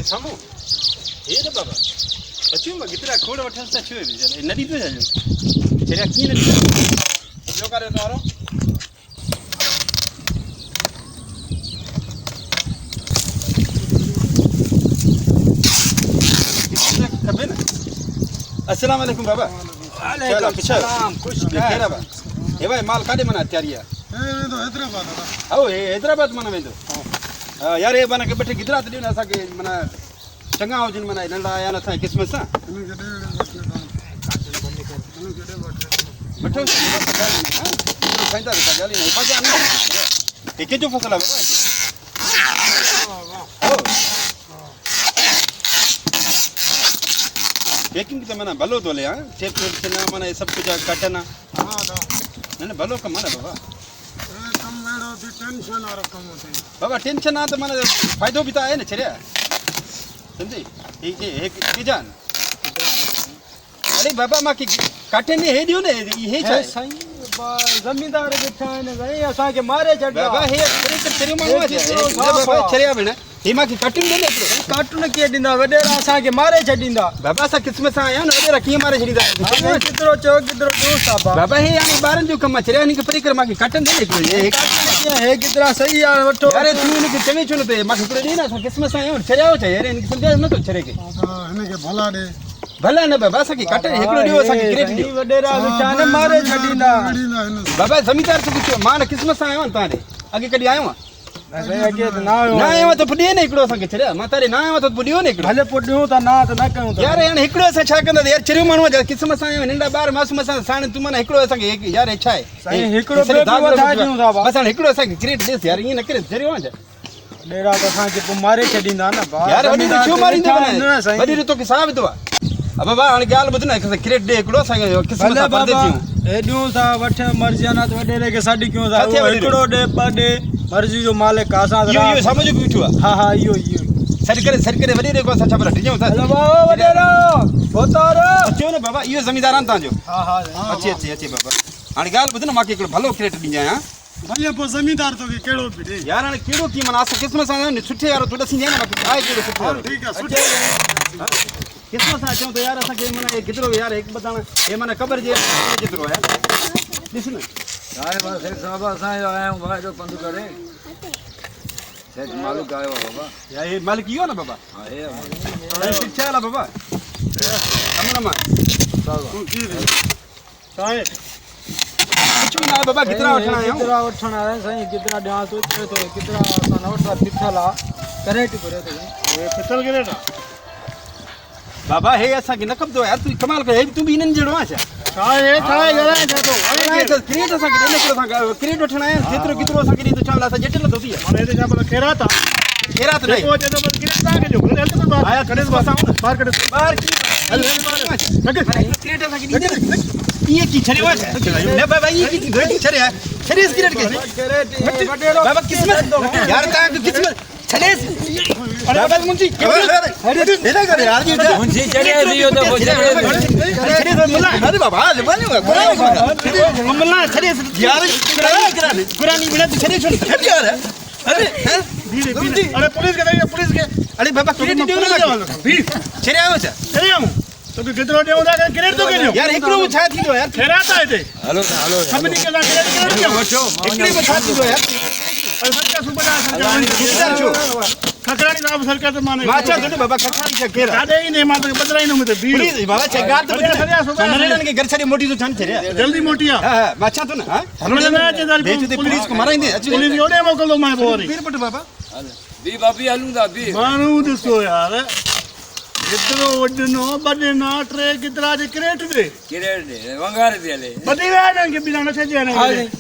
ये सामू ये तो बाबा बच्चों में कितना खोड़ वठन सा छुए भी नदी पे जाजो चलिए की नदी जो करे तारो खबे ना अस्सलाम वालेकुम बाबा वालेकुम सलाम खुश खैर बाबा ए भाई माल काडे मना तैयारी है तो हैदराबाद आओ ए हैदराबाद मना वेंदो यार ये बना के बैठे गुजरात दी ना असा के मना चंगा हो जिन मना नंढा आया ना किस्मत सा बठो फाइदा का गाली नहीं पाजा नहीं के जो फसल है पैकिंग तो मना भलो तो ले हां टेप से ना मना ये सब कुछ काटना हां ना भलो का मना बाबा कम वेड़ो दी टेंशन और कम होती बाबा टेंशन आ तो मना फायदो भी तो है ना छरिया समझी ये की जान अरे बाबा मां की काटे ने हे दियो ने ये है सही जमींदार बैठा है भाई असा के मारे चढ़ बाबा हे तेरे मां है बाबा छरिया बिना हे मां की काटन दे ने काटन के दिंदा वडेरा असा के मारे छडींदा बाबा सा किस्मत सा आया ना वडेरा की मारे छडींदा कितरो चौक कितरो जो साबा बाबा हे यानी बारन जो कम छरिया नि के परिक्रमा की काटन दे ने हे कितरा सही यार वठो अरे तू ने के चवे चुन पे मां के दी ना किस्मत सा आया छरिया हो छे यार इनके समझा न तो छरे के हां इने के भला दे भला न बाबा सा की काटे एकड़ो दियो सा की ग्रेट दी वडेरा बिचा ने मारे छडींदा बाबा जमींदार से पूछो मां ने किस्मत सा आयो ताने आगे कडी आयो अरे आगे ना आयो तो पुडिए ने एकड़ो सा के छरिया मां तारे ना आयो तो पुडियो ने एकड़ो भले पुडियो ता ना तो ना कहूं यार यार एकड़ो सा छा कंदा यार चरियो मानवा किस्मत सा आयो नंडा बार मासूम सा साने तू मन एकड़ो सा के यार अच्छा है सही एकड़ो पे वधा दियो साबा बस एकड़ो सा ग्रेट देस यार ये न करे चरियो जा डेरा तो सा के मारे छडींदा ना यार वडी तो क्यों मारिंदा वडी तो के साब दो अब बाबा अन गाल बदना ग्रेट दे एकड़ो सा किस्मत सा पर देती ए दियो सा वठे मर्जी ना तो वडेरे के साडी क्यों सा एकड़ो दे पडे मर्जी जो मालिक आसा यो समझ बिठुआ हां हां यो सर करे वडेरे को अच्छा बरा टिजो था बाबा वडेरा होतार क्यों ना बाबा यो जमींदारान ता जो हां हां अच्छे बाबा अन गाल बदना माके एकड़ो भलो ग्रेट दिजा हां भले पो जमींदार तो के केड़ो बिडे यार अन केड़ो की मन आस किस्मत सा छुट्टे यार तो दसी ना आए केड़ो छुट्टे ठीक है सुठे किस्मत सा चो तो यार असा के मन एक गिदरो यार एक बताना ये मन खबर जे गिदरो है दिस ना आए बस एक साहब असा आया हूं भाई जो पंद करे सेठ मालिक आयो बाबा या ये मालिक यो ना बाबा हां ये शिक्षा ला बाबा हमना मा चाहे कुछ ना बाबा कितना उठना है कितना उठना है सही कितना डांस होते तो कितना सन उठा पिठला करेट करे तो ये पितल गिरेटा बाबा हे ऐसा कि नकब दो यार तू कमाल कर तू भी नन जड़वा छा चाहे गरा है तो अरे तो क्रिएट ऐसा कि ने करो सा क्रिएट उठना है कितरो कितरो सा कि तो चावला सा जटिल तो थी माने दे जा खेरा था नहीं वो जब गिरता के जो हेल्थ पर बात आया खड़े बसाओ ना बाहर कड़े बाहर की क्रिएट ऐसा कि ये की छरे हुआ है बाबा ये की घटी छरे है छरे इस क्रिएट के बाबा किस्मत यार ता किस्मत छरे बाबा मुंशी अरे इधर कर यार जी मुंशी चढ़े दियो तो छरे मुल्ला अरे बाबा बने मुल्ला छरे यार कुरानी बिना छरे छोड़ यार अरे धीरे अरे पुलिस के अरे बाबा क्रिएट दे ना भी छरे आयो छा चले हम तो कितरो दे उदा क्रिएट तो केलो यार एकरो छा थी दो यार खेरा था इते हेलो सबनी के ना क्रिएट क्यों बचो एकरे में छा थी दो यार अरे सरकार सुपड़ा सरकार छो खकरानी साहब सरकार तो माने माचा दो बाबा खखारी छा केरा कादे ही नहीं माते बदलाई न मते बीड़ प्लीज बाबा चगार तो नरेन के घर छरे मोटी तो छन छरे जल्दी मोटिया हां माचा तो ना हां बेच दे पुलिस को माराई दे पुलिस योडे मोकल दो मैं बोरी फिर पट बाबा बी बाबी हलूंदा बी मानू दिसो यार इतनो वडनो बडना ट्रे कितरा दे क्रेट दे किरे दे वंगार दे ले बदी वे के बिना न छजे न